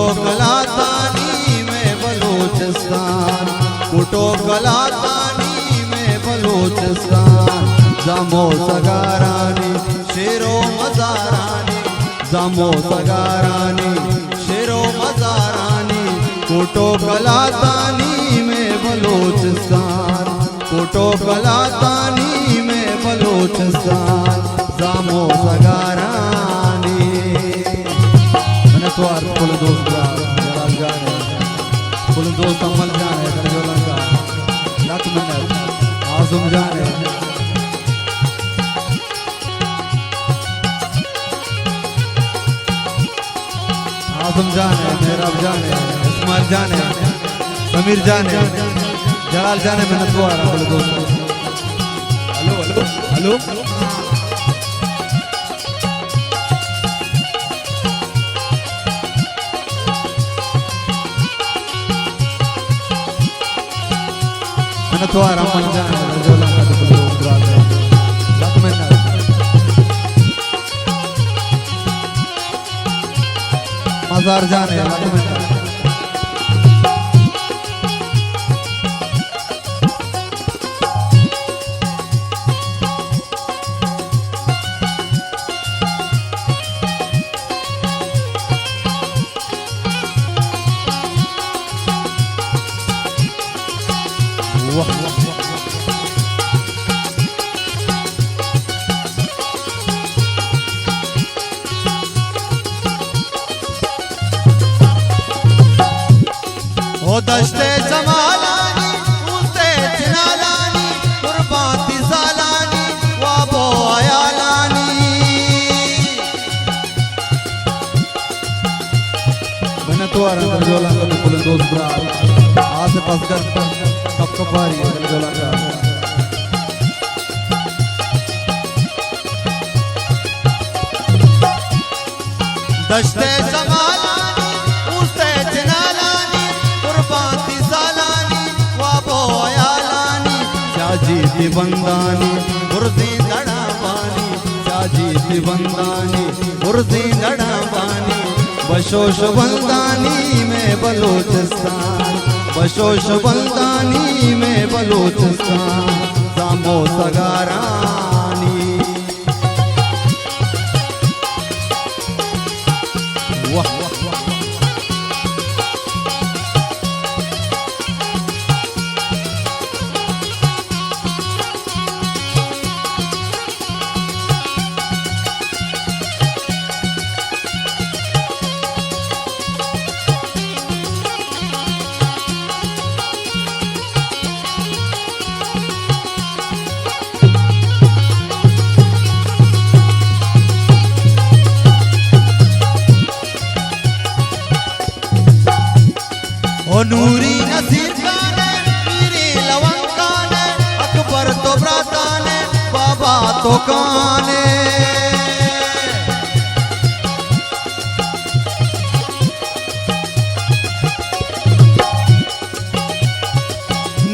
कुटो कलातानी में बलूचिस्तान, कुटो कलातानी में बलूचिस्तान। जामो सगारानी शेरो मजारानी, जामो सगारानी शेरो मजारानी। कुटो कलातानी में बलूचिस्तान, कुटो कलातानी में बलूचिस्तान। जामो सगारानी स्वार फुल दोस्त जलाल जान है, फुल दोस्त अमल जान है, करजोला का लक मिन्नत आज़म जान है, आज़म जान है, मेहराब जान है, इस्माइल जान है, समीर जान है, जलाल जान है। मिन्नत स्वार फुल दोस्त। हेलो हेलो हेलो नतवार अमल जान है, करजोला का तो फुल दोस्त है, लक मिन्नत मजार जान है, लक मिन्नत ओ दश्ते जमालानी उसे जनालानी कुर्बाती सालानी वाबो आयालानी। मैंने तो आ रहा करजोला का तो फुल दोस्त ब्रात आज से पास कर कब कब बारी है करजोला का। दश्ते जमालानी उसे जनालानी कुर्बाती सालानी वाबो आयालानी। शाजी दिवंदानी गुरजी दड़ा पानी, शाजी दिवंदानी गुरजी दड़ा पानी। बशोश बंदानी में बलूचिस्तान, बशोश बंदानी में बलूचिस्तान। जामो सगारानी वाह नूरी नसीर काने मीरी लवंग काने अकबर तो ब्राताने बाबा तो काने।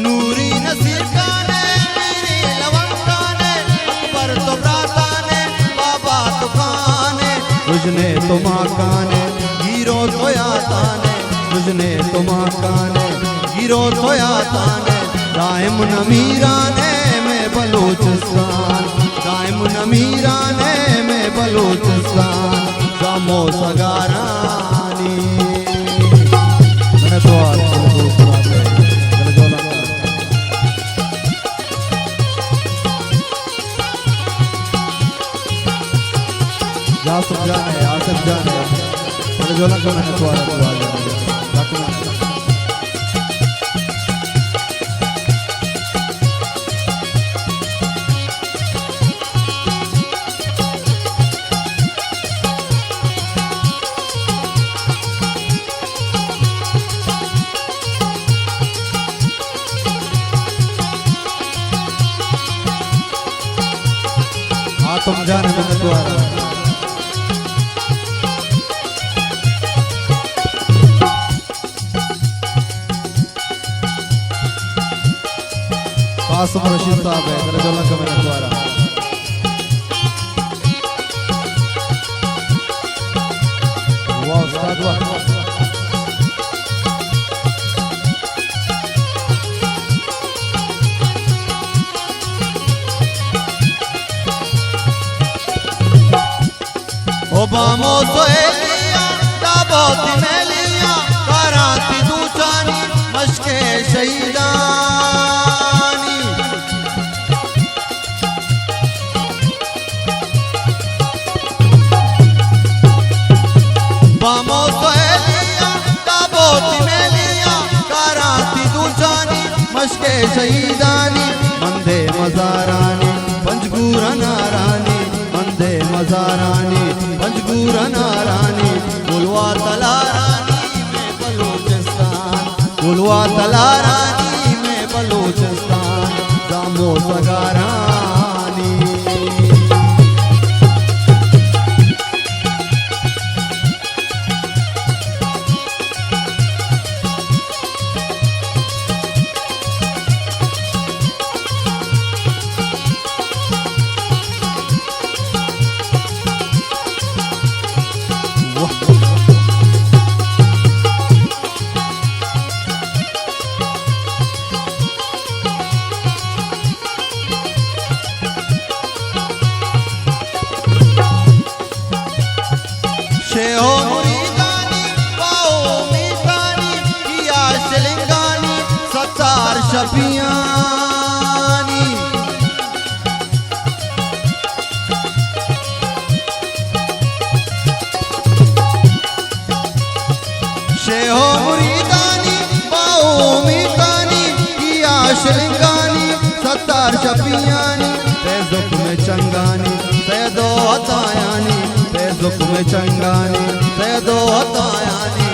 नूरी नसीर काने मीरी लवंग काने अकबर तो ब्राताने बाबा तो काने। तुझने तो माँ काने हीरो तो याताने, तुझने तो माँ काने गिरो सोया ताने। दाइम नमीराने में बलूचिस्तान, दाइम नमीराने में बलूचिस्तान। जामो सगारानी मैंने तो आज जासफ जाने आसफ जाने करजोला को मैंने तो आज तुम जाने में तो आ रहा कासिम रशीद साहब है करजोला का मैंने तो आ रहा वाह उस्ताद वाह। बामो सोहेलिया दाबोती मेलिया कराती दूचानी मशके शहीदानी बामो सोहेलिया दाबोती मेलिया कराती दूचानी मशके शहीदानी मंदे मजारानी पंजगूरा नारानी मंदे मजारानी पंजगूरा नारानी गुलवा तलारानी में बलूचिस्तान गुलवा तलारानी में बलूचिस्तान दामो सगारानी शेहो मुरीदानी वाओ मीदानी किया शिलिंगानी सत्तार शफियानी शेहो मुरीदानी वाओ मीदानी किया शिलिंगानी सत्तार शफियानी तेजुक में चंगानी सैदो अतायानी तेजुक में चंगानी सैदो अतायानी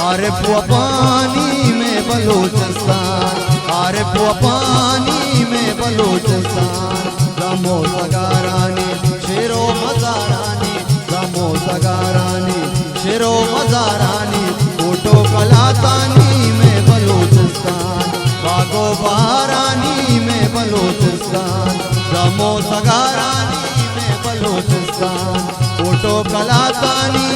आरिफ व पानी में बलूचिस्तान आरिफ व पानी में बलूचिस्तान दमो सगारानी शेरो मजारानी दमो सगारानी शेरो मजारानी फोटो कलातानी में बलूचिस्तान बागो बहारानी में बलूचिस्तान दमो सगारानी में बलूचिस्तान फोटो कलातानी